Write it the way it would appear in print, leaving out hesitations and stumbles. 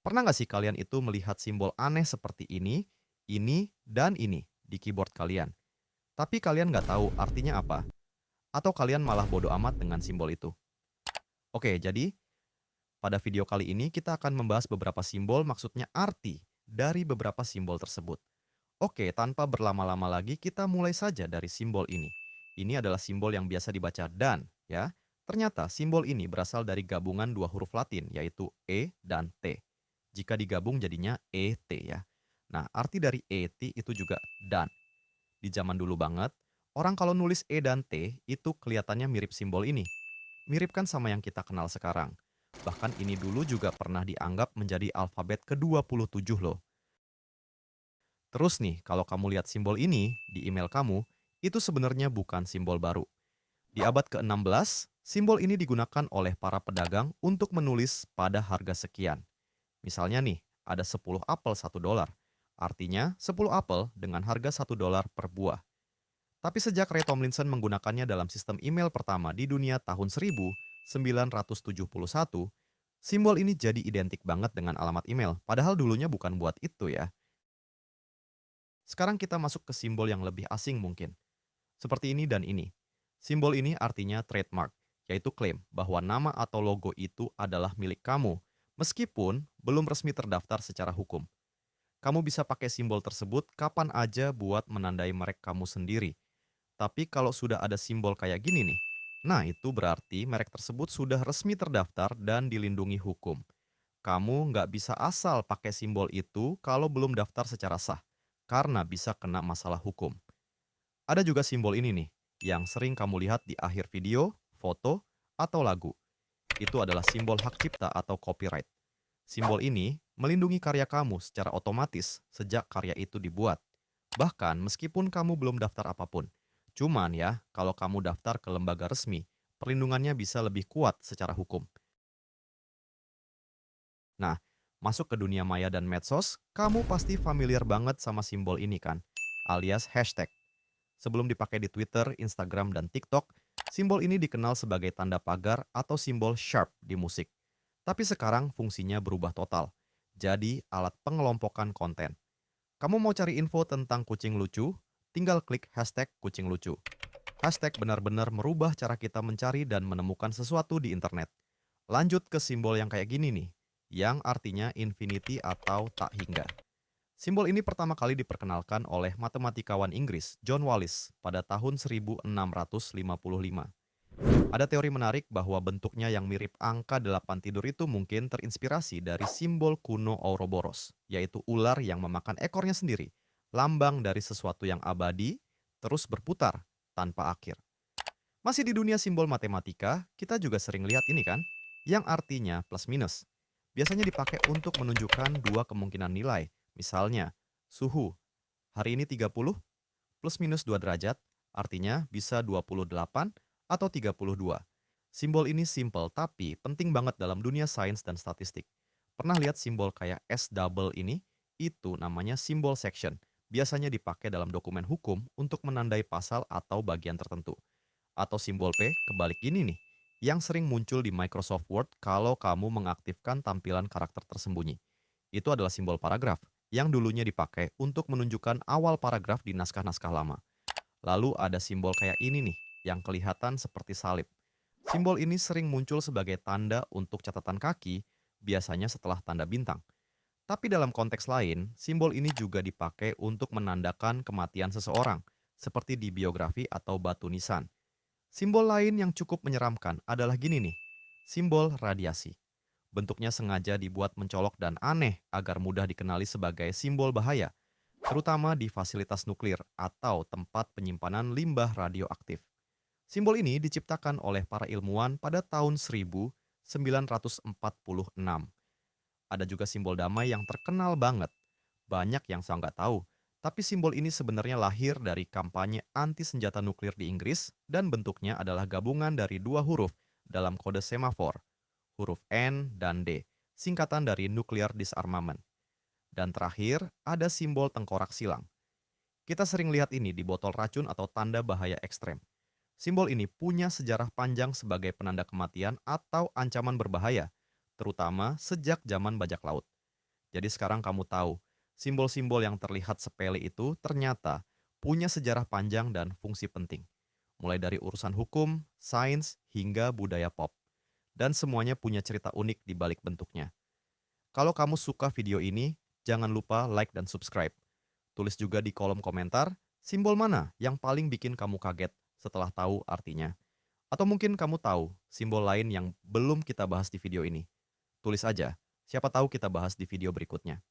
Pernah nggak sih kalian itu melihat simbol aneh seperti ini, dan ini di keyboard kalian? Tapi kalian nggak tahu artinya apa? Atau kalian malah bodoh amat dengan simbol itu? Oke, jadi pada video kali ini kita akan membahas beberapa simbol, maksudnya arti dari beberapa simbol tersebut. Oke, tanpa berlama-lama lagi kita mulai saja dari simbol ini. Ini adalah simbol yang biasa dibaca dan, ya. Ternyata simbol ini berasal dari gabungan dua huruf Latin, yaitu E dan T. Jika digabung jadinya ET ya. Nah, arti dari ET itu juga dan. Di zaman dulu banget, orang kalau nulis E dan T itu kelihatannya mirip simbol ini. Mirip kan sama yang kita kenal sekarang. Bahkan ini dulu juga pernah dianggap menjadi alfabet ke-27 loh. Terus nih, kalau kamu lihat simbol ini di email kamu, itu sebenarnya bukan simbol baru. Di abad ke-16, simbol ini digunakan oleh para pedagang untuk menulis pada harga sekian. Misalnya nih, ada 10 apel $1. Artinya 10 apel dengan harga $1 per buah. Tapi sejak Ray Tomlinson menggunakannya dalam sistem email pertama di dunia tahun 1971, simbol ini jadi identik banget dengan alamat email. Padahal dulunya bukan buat itu ya. Sekarang kita masuk ke simbol yang lebih asing mungkin. Seperti ini dan ini. Simbol ini artinya trademark, yaitu klaim bahwa nama atau logo itu adalah milik kamu, meskipun belum resmi terdaftar secara hukum. Kamu bisa pakai simbol tersebut kapan aja buat menandai merek kamu sendiri. Tapi kalau sudah ada simbol kayak gini nih, nah itu berarti merek tersebut sudah resmi terdaftar dan dilindungi hukum. Kamu nggak bisa asal pakai simbol itu kalau belum daftar secara sah, karena bisa kena masalah hukum. Ada juga simbol ini nih, yang sering kamu lihat di akhir video, foto, atau lagu. Itu adalah simbol hak cipta atau copyright. Simbol ini melindungi karya kamu secara otomatis sejak karya itu dibuat. Bahkan meskipun kamu belum daftar apapun. Cuman ya, kalau kamu daftar ke lembaga resmi, perlindungannya bisa lebih kuat secara hukum. Nah, masuk ke dunia maya dan medsos, kamu pasti familiar banget sama simbol ini kan, alias hashtag. Sebelum dipakai di Twitter, Instagram, dan TikTok, simbol ini dikenal sebagai tanda pagar atau simbol sharp di musik. Tapi sekarang fungsinya berubah total. Jadi alat pengelompokan konten. Kamu mau cari info tentang kucing lucu? Tinggal klik hashtag kucing lucu. Hashtag benar-benar merubah cara kita mencari dan menemukan sesuatu di internet. Lanjut ke simbol yang kayak gini nih, yang artinya infinity atau tak hingga. Simbol ini pertama kali diperkenalkan oleh matematikawan Inggris John Wallis pada tahun 1655. Ada teori menarik bahwa bentuknya yang mirip angka 8 tidur itu mungkin terinspirasi dari simbol kuno Ouroboros, yaitu ular yang memakan ekornya sendiri, lambang dari sesuatu yang abadi, terus berputar tanpa akhir. Masih di dunia simbol matematika, kita juga sering lihat ini kan, yang artinya plus minus. Biasanya dipakai untuk menunjukkan dua kemungkinan nilai, misalnya suhu. Hari ini 30 plus minus 2 derajat, artinya bisa 28 atau 32. Simbol ini simple tapi penting banget dalam dunia sains dan statistik. Pernah lihat simbol kayak S double ini? Itu namanya simbol section. Biasanya dipakai dalam dokumen hukum untuk menandai pasal atau bagian tertentu. Atau simbol P kebalik ini nih, yang sering muncul di Microsoft Word kalau kamu mengaktifkan tampilan karakter tersembunyi. Itu adalah simbol paragraf, yang dulunya dipakai untuk menunjukkan awal paragraf di naskah-naskah lama. Lalu ada simbol kayak ini nih, yang kelihatan seperti salib. Simbol ini sering muncul sebagai tanda untuk catatan kaki, biasanya setelah tanda bintang. Tapi dalam konteks lain, simbol ini juga dipakai untuk menandakan kematian seseorang, seperti di biografi atau batu nisan. Simbol lain yang cukup menyeramkan adalah gini nih, simbol radiasi. Bentuknya sengaja dibuat mencolok dan aneh agar mudah dikenali sebagai simbol bahaya, terutama di fasilitas nuklir atau tempat penyimpanan limbah radioaktif. Simbol ini diciptakan oleh para ilmuwan pada tahun 1946. Ada juga simbol damai yang terkenal banget. Banyak yang saya nggak tahu, tapi simbol ini sebenarnya lahir dari kampanye anti senjata nuklir di Inggris dan bentuknya adalah gabungan dari dua huruf dalam kode semafor, huruf N dan D, singkatan dari Nuclear Disarmament. Dan terakhir, ada simbol tengkorak silang. Kita sering lihat ini di botol racun atau tanda bahaya ekstrem. Simbol ini punya sejarah panjang sebagai penanda kematian atau ancaman berbahaya, terutama sejak zaman bajak laut. Jadi sekarang kamu tahu, simbol-simbol yang terlihat sepele itu ternyata punya sejarah panjang dan fungsi penting. Mulai dari urusan hukum, sains, hingga budaya pop. Dan semuanya punya cerita unik di balik bentuknya. Kalau kamu suka video ini, jangan lupa like dan subscribe. Tulis juga di kolom komentar, simbol mana yang paling bikin kamu kaget setelah tahu artinya. Atau mungkin kamu tahu simbol lain yang belum kita bahas di video ini. Tulis aja, siapa tahu kita bahas di video berikutnya.